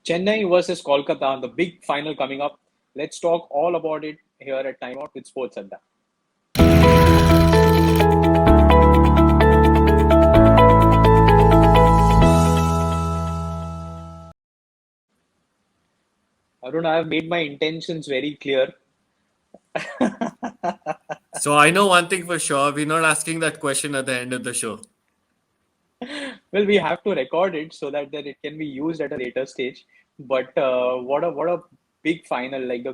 Chennai versus Kolkata, the big final coming up. Let's talk all about it here at Time Out with Sports Adda. Arun, I have made my intentions very clear. So I know one thing for sure. We're not asking that question at the end of the show. Well, we have to record it so that it can be used at a later stage. But what a big final! Like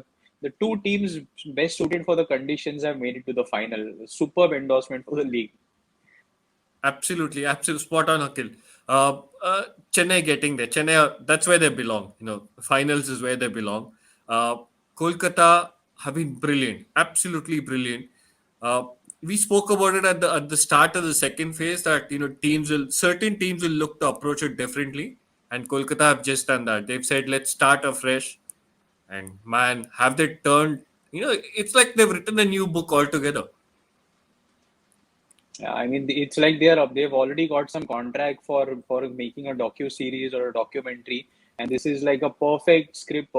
the two teams best suited for the conditions have made it to the final. Superb endorsement for the league. Absolutely, absolutely spot on, Akhil. Chennai getting there. Chennai, that's where they belong. Finals is where they belong. Uh, Kolkata have been brilliant, absolutely brilliant. Uh, we spoke about it at the start of the second phase that certain teams will look to approach it differently, and Kolkata have just done that. They've said let's start afresh, and man, have they turned? It's like they've written a new book altogether. Yeah, I mean, it's like they've already got some contract for making a docu series or a documentary, and this is like a perfect script,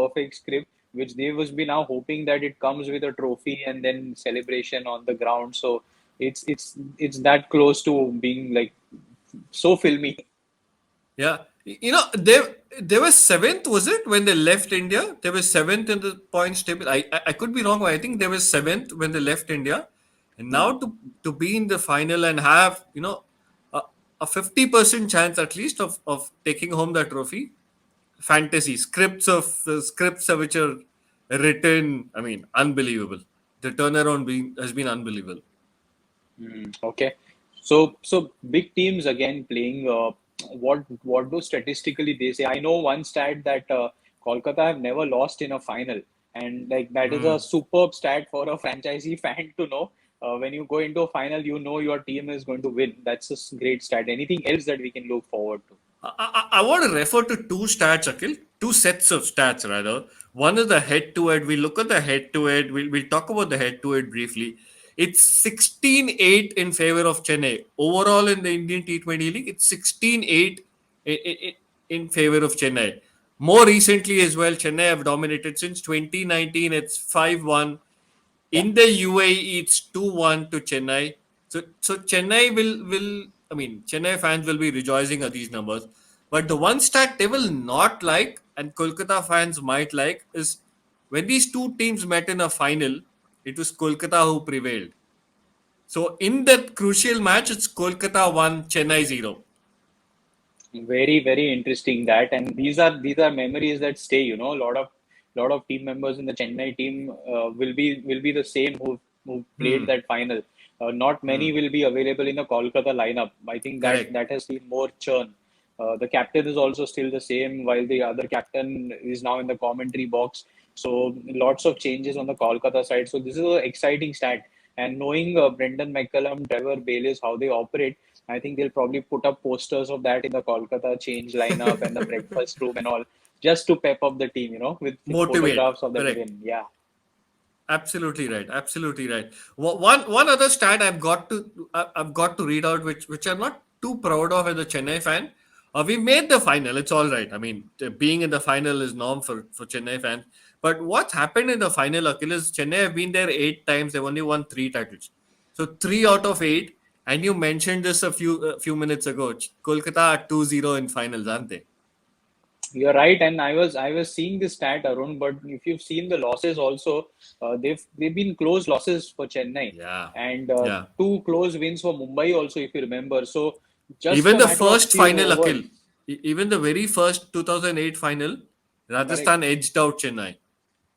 which they was be now hoping that it comes with a trophy and then celebration on the ground. So it's that close to being like so filmy. Yeah, they were seventh, was it when they left India? They were seventh in the points table. I could be wrong, but I think they were seventh when they left India, and Hmm. now to be in the final and have a, a 50% chance at least of taking home the trophy. Fantasy scripts which are written. I mean, unbelievable. The turnaround has been unbelievable. Okay. So big teams again playing. What do statistically they say? I know one stat that Kolkata have never lost in a final, and like that is a Hmm. superb stat for a franchisee fan to know. When you go into a final, you know your team is going to win. That's a great stat. Anything else that we can look forward to? I want to refer to two stats, Akhil. Two sets of stats, rather. One is the head to head. We look at the head to head. We'll talk about the head to head briefly. It's 16-8 in favor of Chennai. Overall in the Indian T20 League, it's 16-8 in favor of Chennai. More recently as well, Chennai have dominated since 2019. It's 5-1. Yeah. In the UAE, it's 2-1 to Chennai. So Chennai will I mean Chennai fans will be rejoicing at these numbers. But the one stat they will not like and Kolkata fans might like is when these two teams met in a final, it was Kolkata who prevailed. So in that crucial match, it's Kolkata 1, Chennai 0. Very interesting that, and these are memories that stay. You know, a lot of team members in the Chennai team will be the same who played Hmm. that final. Not many Hmm. will be available in the Kolkata lineup. I think that Correct. that has seen more churn. The captain is also still the same, while the other captain is now in the commentary box. So lots of changes on the Kolkata side. So this is an exciting stat. And knowing Brendan McCullum, Trevor Bayliss, how they operate, I think they'll probably put up posters of that in the Kolkata change lineup and the breakfast room and all, just to pep up the team, with Motivate. photographs of that Correct. win. Yeah. Absolutely right. Absolutely right. One other stat I've got to read out, which I'm not too proud of as a Chennai fan. We made the final. It's all right. I mean, being in the final is norm for Chennai fans. But what's happened in the final, Akhil, is Chennai have been there 8 times. They've only won 3 titles. So 3 out of 8. And you mentioned this a few minutes ago. Kolkata are 2-0 in finals, aren't they? You're right, and I was seeing this stat, Arun. But if you've seen the losses also, they've been close losses for Chennai, Yeah. and Yeah. two close wins for Mumbai also, if you remember. So just Even a the matter of first few final, overs. Akhil, even the very first 2008 final, Correct. Rajasthan edged out Chennai.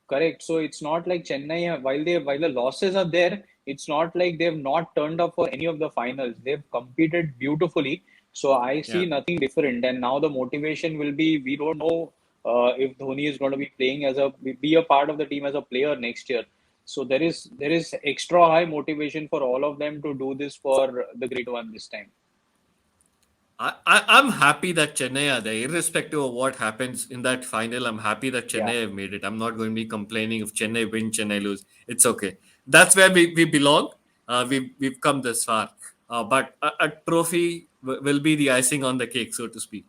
Correct. So it's not like Chennai, while the losses are there, it's not like they've not turned up for any of the finals. They've competed beautifully. So I see Yeah. nothing different. And now the motivation will be, we don't know if Dhoni is going to be playing be a part of the team as a player next year. So there is extra high motivation for all of them to do this for the great one this time. I'm happy that Chennai are there, irrespective of what happens in that final. I'm happy that Yeah. Chennai have made it. I'm not going to be complaining if Chennai win, Chennai lose. It's okay. That's where we belong. We've come this far. But a trophy will be the icing on the cake, so to speak.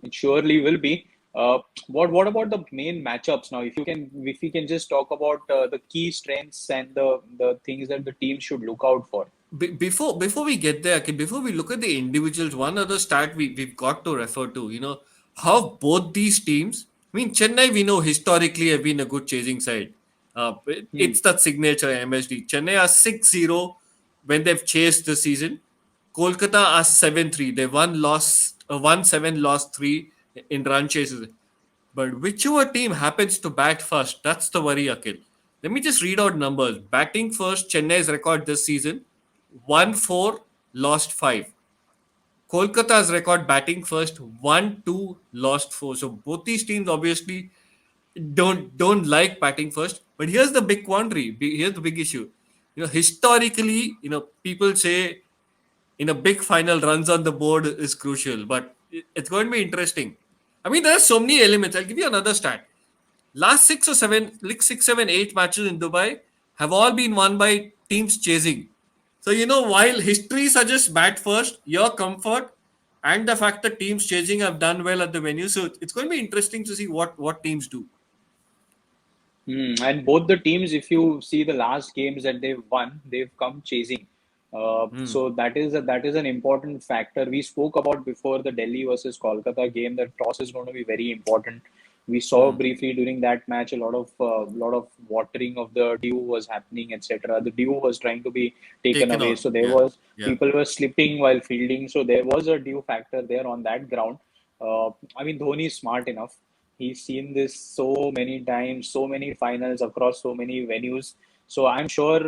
It surely will be. What about the main matchups now? If you can just talk about the key strengths and the things that the team should look out for. Before we get there, okay, before we look at the individuals, one other stat we've got to refer to, how both these teams, I mean, Chennai, we know historically have been a good chasing side. Hmm. It's that signature MSD. Chennai are 6-0 when they've chased the season. Kolkata are 7-3. They won 7, lost 3 in run chases. But whichever team happens to bat first, that's the worry, Akhil. Let me just read out numbers. Batting first, Chennai's record this season, won 4, lost 5. Kolkata's record batting first, won 2, lost 4. So both these teams obviously don't like batting first. But here's the big quandary. Here's the big issue. Historically, people say in a big final, runs on the board is crucial, but it's going to be interesting. I mean, there are so many elements. I'll give you another stat. Last 6 or 7, like 6, 7, 8 matches in Dubai have all been won by teams chasing. So, while history suggests bat first, your comfort and the fact that teams chasing have done well at the venue. So, it's going to be interesting to see what teams do. And both the teams, if you see the last games that they've won, they've come chasing. Hmm. So that is an important factor. We spoke about before the Delhi versus Kolkata game that toss is going to be very important. We saw Hmm. briefly during that match a lot of watering of the dew was happening, etc. The dew was trying to be taken Taken away, out. so there Yeah. was Yeah. people were slipping while fielding. So there was a dew factor there on that ground. I mean, Dhoni is smart enough. He's seen this so many times, so many finals across so many venues. So I'm sure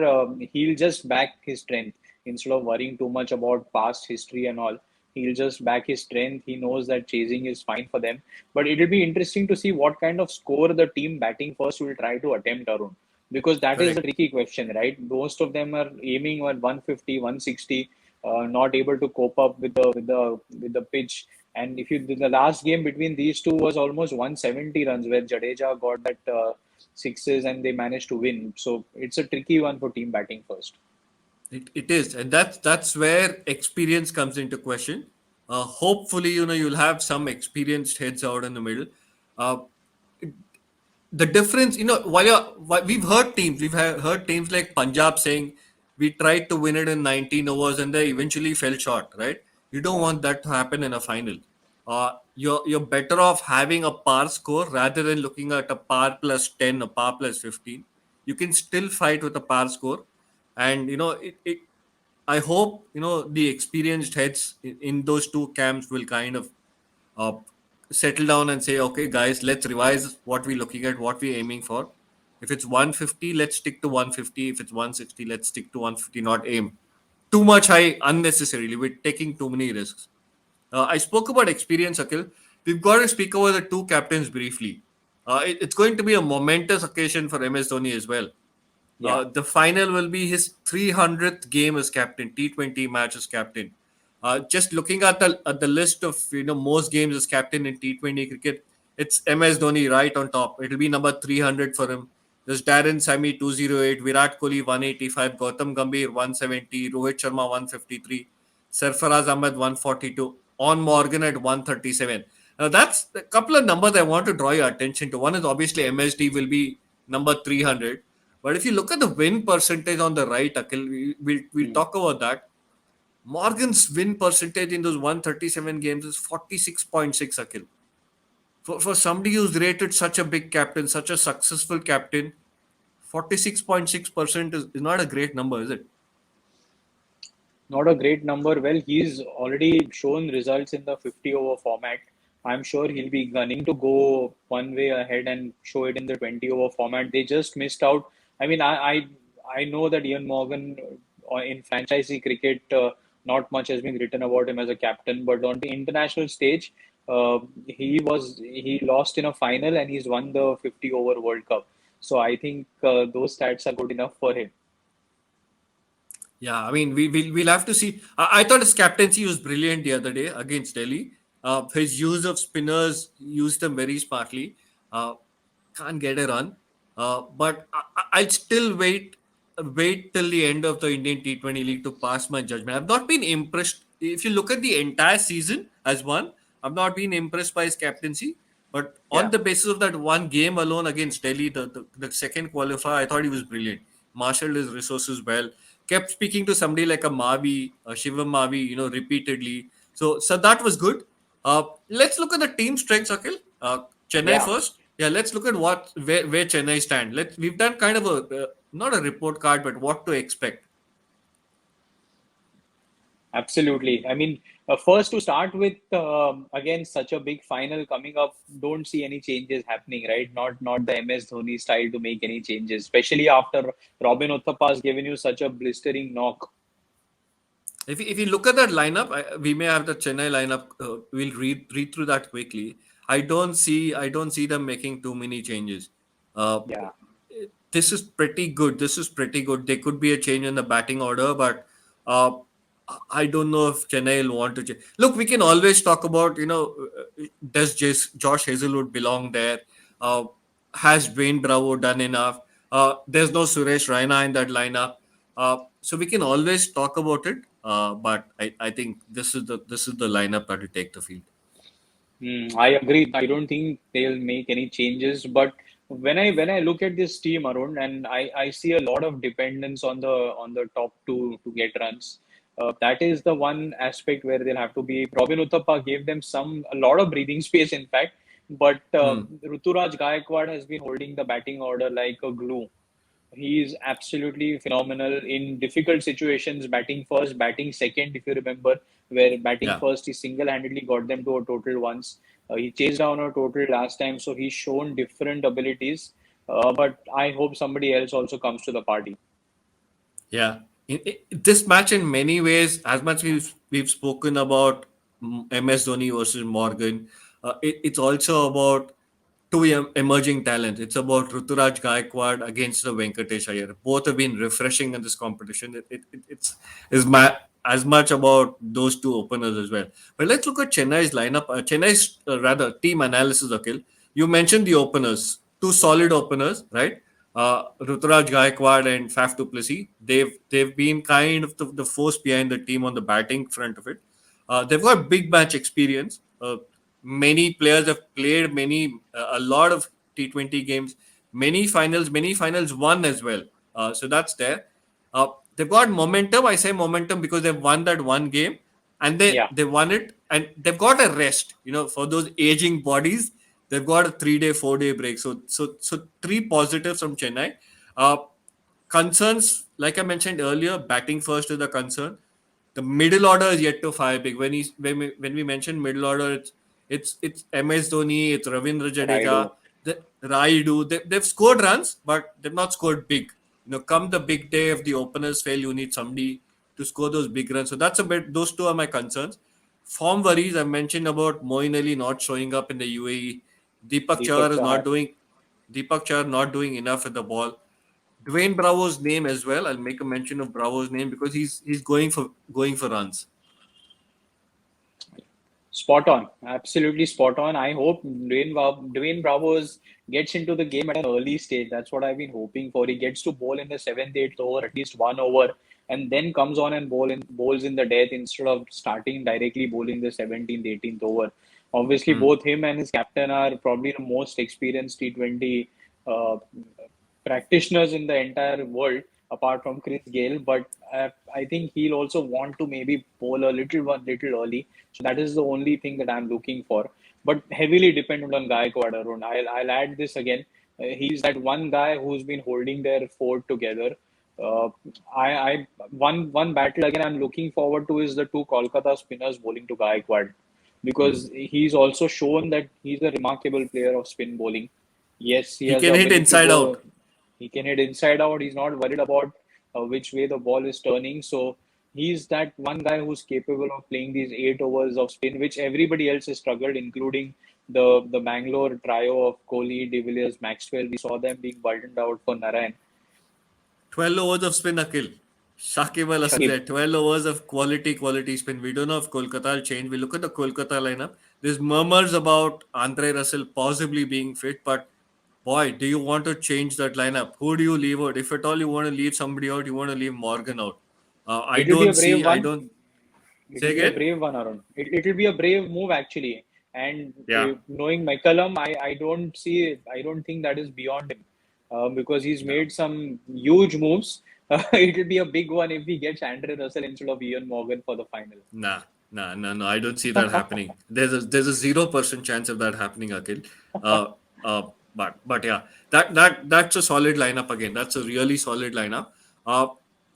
he'll just back his strength instead of worrying too much about past history and all. He'll just back his strength. He knows that chasing is fine for them. But it'll be interesting to see what kind of score the team batting first will try to attempt, Arun. Because that is a Correct. tricky question, right? Most of them are aiming at 150, 160, not able to cope up with the pitch. And if you the last game between these two was almost 170 runs, where Jadeja got that sixes and they managed to win. So it's a tricky one for team batting first. It is, and that's where experience comes into question. Hopefully, you'll have some experienced heads out in the middle. Uh, the difference, while we've heard teams like Punjab saying we tried to win it in 19 overs and they eventually fell short, right? You don't Yeah. want that to happen in a final. You're better off having a par score rather than looking at a par plus 10, a par plus 15. You can still fight with a par score, and I hope the experienced heads in those two camps will kind of uh, settle down and say, okay, guys, let's revise what we're looking at, what we're aiming for. If it's 150, let's stick to 150. If it's 160, let's stick to 150, not aim too much high unnecessarily. We're taking too many risks. I spoke about experience, Akhil. We've got to speak over the two captains briefly. It's going to be a momentous occasion for MS Dhoni as well. Yeah. The final will be his 300th game as captain, T20 match as captain. Just looking at the list of most games as captain in T20 cricket, it's MS Dhoni right on top. It'll be number 300 for him. There's Darren Sammy 208, Virat Kohli 185, Gautam Gambhir 170, Rohit Sharma 153, Sarfaraz Ahmed 142, On Morgan at 137. Now that's a couple of numbers I want to draw your attention to. One is obviously MSD will be number 300, but if you look at the win percentage on the right, Akhil, we'll Hmm. talk about that. Morgan's win percentage in those 137 games is 46.6, Akhil. For somebody who's rated such a big captain, such a successful captain, 46.6% is not a great number, is it? Not a great number. Well, he's already shown results in the 50 over format. I'm sure he'll be gunning to go one way ahead and show it in the 20 over format. They just missed out. I mean, I know that Ian Morgan in franchisee cricket, not much has been written about him as a captain, but on the international stage, he lost in a final and he's won the 50 over World Cup. So I think those stats are good enough for him. Yeah, I mean, we'll have to see. I thought his captaincy was brilliant the other day against Delhi. His use of spinners, used them very smartly. Uh, can't get a run, but I'll still wait till the end of the Indian T20 League to pass my judgment. I've not been impressed. If you look at the entire season as one, I've not been impressed by his captaincy. But on Yeah. the basis of that one game alone against Delhi, the second qualifier, I thought he was brilliant. Marshaled his resources well. Kept speaking to somebody like a Mavi, Shivam Mavi, repeatedly. So that was good. Let's look at the team strengths, Akhil. Chennai Yeah. first. Yeah, let's look at where Chennai stand. We've done kind of a not a report card, but what to expect. Absolutely. I mean, first to start with, again, such a big final coming up, don't see any changes happening, right? Not the MS Dhoni style to make any changes, especially after Robin Uthappa has given you such a blistering knock. If you look at that lineup, we may have the Chennai lineup. We'll read through that quickly. I don't see them making too many changes. Uh, Yeah. this is pretty good. This is pretty good. There could be a change in the batting order, but uh, I don't know if Chennai will want to change. Look, we can always talk about does Josh Hazelwood belong there? Uh, has Dwayne Bravo done enough? There's no Suresh Raina in that lineup. So we can always talk about it, but I think this is the lineup that will take the field. I agree. I don't think they'll make any changes. But when I look at this team, Arun, and I see a lot of dependence on the top two to get runs. That is the one aspect where they'll have to be. Robin Uthappa gave them a lot of breathing space, in fact. But Hmm. Ruturaj Gaikwad has been holding the batting order like a glue. He is absolutely phenomenal in difficult situations, batting first, batting second, if you remember, where batting Yeah. first, he single handedly got them to a total once. He chased down a total last time, so he's shown different abilities. But I hope somebody else also comes to the party. Yeah, this match in many ways, as much we've spoken about MS Dhoni versus Morgan, it's also about two emerging talents. It's about Ruturaj Gaikwad against the Venkatesh Iyer. Both have been refreshing in this competition. As much about those two openers as well. But let's look at Chennai's lineup. Chennai's rather team analysis. Akhil, you mentioned the openers, two solid openers, right? Ruturaj Gaikwad and Faf du Plessis. They've been kind of the force behind the team on the batting front of it. They've got big match experience. Many players have played a lot of T20 games, many finals won as well. So that's there. They've got momentum. I say momentum because they've won that one game and they Yeah. they won it and they've got a rest. For those aging bodies, they've got a 3-day, 4-day break. So three positives from Chennai. Uh, Concerns, like I mentioned earlier, batting first is the concern. The middle order is yet to fire big. When we mention middle order, it's MS Dhoni, it's Ravindra Jadeja, Raidu. Raidu. They've scored runs, but they've not scored big. Come the big day, if the openers fail, you need somebody to score those big runs. So that's a bit. Those two are my concerns. Form worries. I mentioned about Moeen Ali not showing up in the UAE. Deepak Deepak Chahar is not Chahar. doing. Deepak Chahar not doing enough with the ball. Dwayne Bravo's name as well. I'll make a mention of Bravo's name because he's going for runs. Spot on, absolutely spot on. I hope Dwayne Bravos gets into the game at an early stage. That's what I've been hoping for. He gets to bowl in the seventh, eighth over, at least 1 over, and then comes on and bowls in the death instead of starting directly bowling the 17th, 18th over. Obviously, Hmm. both him and his captain are probably the most experienced T20 uh, practitioners in the entire world, apart from Chris Gale. But I think he'll also want to maybe bowl a little early. So that is the only thing that I'm looking for. But heavily dependent on Gaikwad, Arun. I'll add this again. He's that one guy who's been holding their fort together. Uh, one battle again I'm looking forward to is the two Kolkata spinners bowling to Gaikwad, Hmm. because he's also shown that he's a remarkable player of spin bowling. Yes, he He has the can hit ability inside to. out. He can hit inside out. He's not worried about which way the ball is turning. So he's that one guy who's capable of playing these 8 overs of spin, which everybody else has struggled, including the Bangalore trio of Kohli, De Villiers, Maxwell. We saw them being burdened out for Narayan. 12 overs of spin, Akhil. Shakib Al Hasan Shakib. there. 12 overs of quality spin. We don't know if Kolkata will change. We look at the Kolkata lineup. There's murmurs about Andre Russell possibly being fit, but boy, do you want to change that lineup? Who do you leave out? If at all you want to leave somebody out, you want to leave Morgan out. I It'll be a don't brave see. I one. don't. Say It'll be a again. brave one, Arun. It'll be a brave move, actually. And Yeah. knowing McCullum, I don't think that is beyond him, because he's No. made some huge moves. It'll be a big one if he gets Andre Russell instead of Ian Morgan for the final. Nah, nah, no, no. I don't see that happening. There's a 0% chance of that happening, Akhil. Uh, but yeah, that's a solid lineup again. That's a really solid lineup. Uh,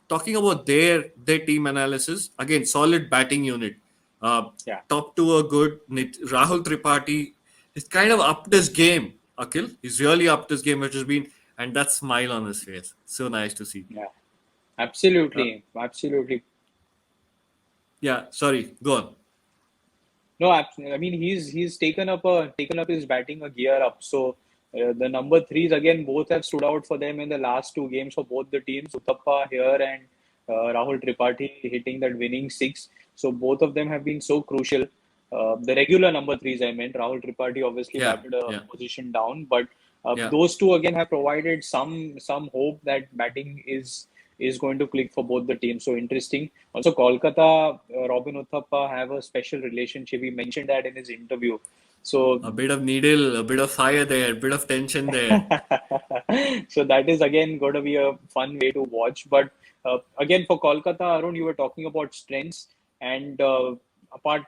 Talking about their team analysis again, solid batting unit. Uh, Yeah, Top two are good. Rahul Tripathi has kind of upped his game. Akhil, he's really upped his game, which has been, and that smile on his face, so nice to see. yeah, Uh, absolutely, absolutely. yeah, sorry, go on. No, I mean he's taken up his batting a gear up. So the number threes again both have stood out for them in the last two games for both the teams. Uthappa here and Rahul Tripathi hitting that winning six. So both of them have been so crucial. The regular number threes I meant. Rahul Tripathi obviously Yeah, batted a yeah, position down, but yeah. those two again have provided some hope that batting is going to click for both the teams. So interesting. Also, Kolkata, Robin Uthappa have a special relationship. He mentioned that in his interview. So, A bit of needle, a bit of fire there, a bit of tension there. so that is again going to be a fun way to watch. But again, for Kolkata, Arun, you were talking about strengths, and apart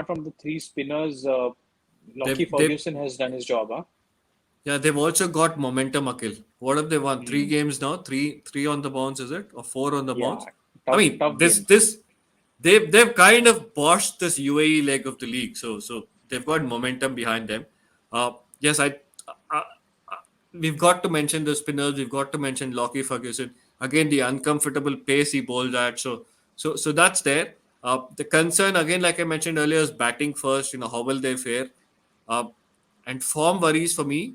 from the three spinners, Lockie They've Ferguson has done his job, huh? yeah, they've also got momentum, Akil. What have they won? Three Hmm. games now? Three on the bounce, is it? Or four on the Yeah, bounce? I tough mean, tough this game. this they've kind of boshed this UAE leg of the league. So they've got momentum behind them. Yes, I we've got to mention the spinners. We've got to mention Lockie Ferguson again. The uncomfortable pace he bowls at. So that's there. The concern again, like I mentioned earlier, is batting first. How will they fare? Uh, and form worries for me.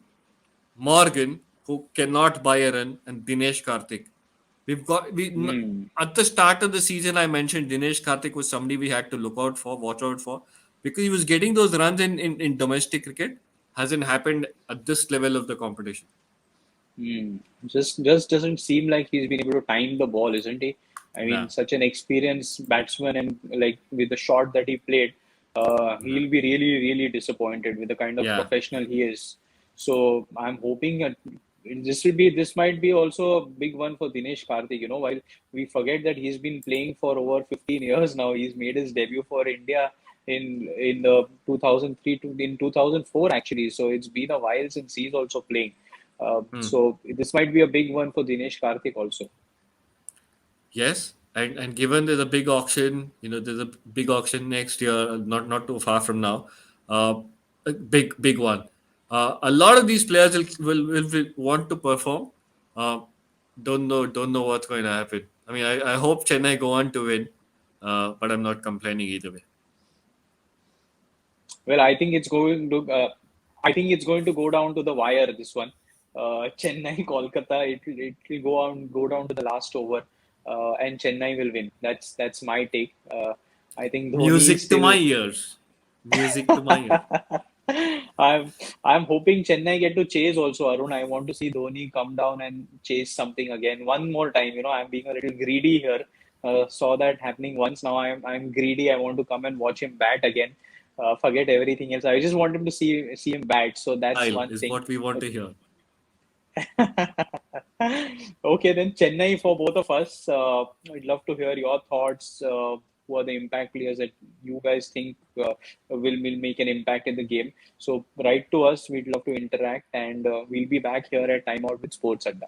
Morgan, who cannot buy a run, and Dinesh Karthik. We've got we Hmm. At the start of the season. I mentioned Dinesh Karthik was somebody we had to look out for, watch out for, because he was getting those runs in domestic cricket. Hasn't happened at this level of the competition. Hmm. Just doesn't seem like he's been able to time the ball, isn't he? I mean, Nah, such an experienced batsman, and like with the shot that he played, nah. he'll be really, really disappointed with the kind of Yeah, professional he is. So I'm hoping that this might be also a big one for Dinesh Karthik. While we forget that he's been playing for over 15 years now, he's made his debut for India in the 2003 to in 2004 actually. So it's been a while since he's also playing. Hmm. So this might be a big one for Dinesh Karthik also. Yes, and given there's a big auction, there's a big auction next year, not too far from now. A big one. A lot of these players will want to perform. Uh, don't know what's going to happen. I mean, I hope Chennai go on to win, but I'm not complaining either way. Well, I think it's going to go down to the wire. This one, Chennai, Kolkata. It will go down to the last over, and Chennai will win. That's my take. I think Dhoni is Music to my still. ears. Music to my ears. I'm hoping Chennai get to chase also, Arun. I want to see Dhoni come down and chase something again one more time. I'm being a little greedy here. Saw that happening once. Now I'm greedy. I want to come and watch him bat again. Forget everything else. I just want him to see him bat. So that's Style one is thing. what we want to hear. Okay, then Chennai for both of us. I'd love to hear your thoughts. Who are the impact players that you guys think will make an impact in the game? So write to us. We'd love to interact, and we'll be back here at Time Out with Sports Adda.